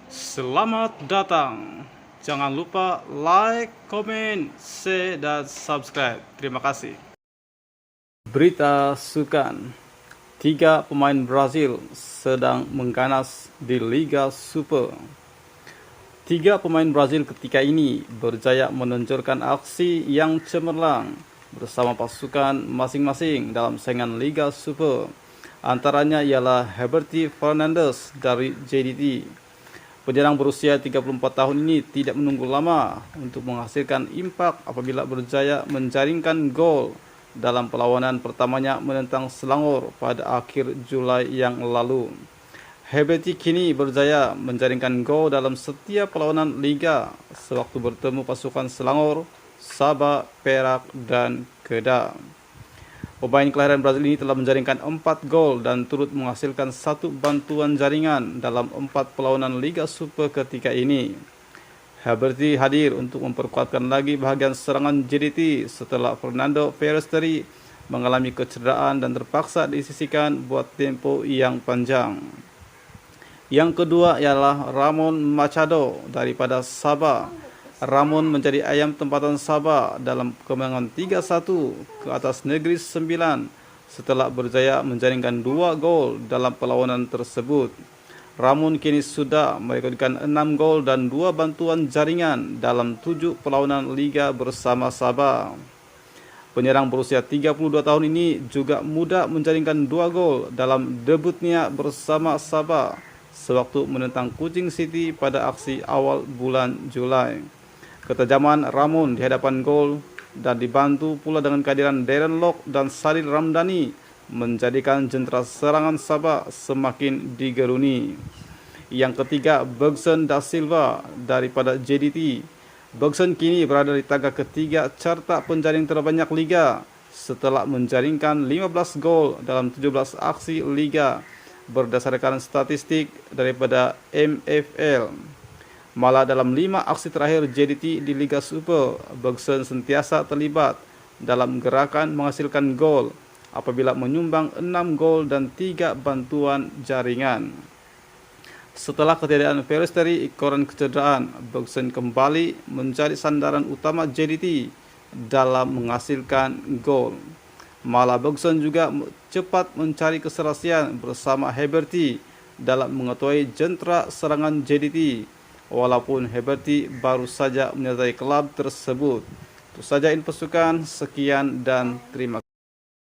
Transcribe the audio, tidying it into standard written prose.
Selamat datang. Jangan lupa like, komen, share, dan subscribe. Terima kasih. Berita Sukan. 3 pemain Brazil sedang mengganas di Liga Super. 3 pemain Brazil ketika ini berjaya menunjukkan aksi yang cemerlang bersama pasukan masing-masing dalam saingan Liga Super. Antaranya ialah Heberty Fernandes dari JDT. Penyerang berusia 34 tahun ini tidak menunggu lama untuk menghasilkan impak apabila berjaya menjaringkan gol dalam perlawanan pertamanya menentang Selangor pada akhir Julai yang lalu. Heberty kini berjaya menjaringkan gol dalam setiap perlawanan Liga sewaktu bertemu pasukan Selangor, Sabah, Perak, dan Kedah. Pemain kelahiran Brazil ini telah menjaringkan 4 gol dan turut menghasilkan 1 bantuan jaringan dalam 4 perlawanan Liga Super ketika ini. Heberty hadir untuk memperkuatkan lagi bahagian serangan JDT setelah Fernando Forestieri mengalami kecederaan dan terpaksa disisihkan buat tempo yang panjang. Yang kedua ialah Ramon Machado daripada Sabah. Ramon menjadi ayam tempatan Sabah dalam kemenangan 3-1 ke atas Negeri Sembilan setelah berjaya menjaringkan 2 gol dalam perlawanan tersebut. Ramon kini sudah merekodkan 6 gol dan 2 bantuan jaringan dalam 7 perlawanan Liga bersama Sabah. Penyerang berusia 32 tahun ini juga mudah menjaringkan 2 gol dalam debutnya bersama Sabah sewaktu menentang Kuching City pada aksi awal bulan Julai. Ketajaman Ramon di hadapan gol dan dibantu pula dengan kehadiran Darren Lock dan Salil Ramdhani menjadikan jentera serangan Sabah semakin digeruni. Yang ketiga, Bergson da Silva daripada JDT. Bergson kini berada di tangga ketiga carta penjaring terbanyak Liga setelah menjaringkan 15 gol dalam 17 aksi Liga berdasarkan statistik daripada MFL. Malah dalam 5 aksi terakhir JDT di Liga Super, Bergson sentiasa terlibat dalam gerakan menghasilkan gol apabila menyumbang 6 gol dan 3 bantuan jaringan. Setelah ketiadaan Forestieri koran kecederaan, Bergson kembali menjadi sandaran utama JDT dalam menghasilkan gol. Malah Bergson juga cepat mencari keserasian bersama Heberty dalam mengetuai jentera serangan JDT. Walaupun Heberty baru saja menyertai klub tersebut. Itu saja info sukan, sekian dan terima kasih.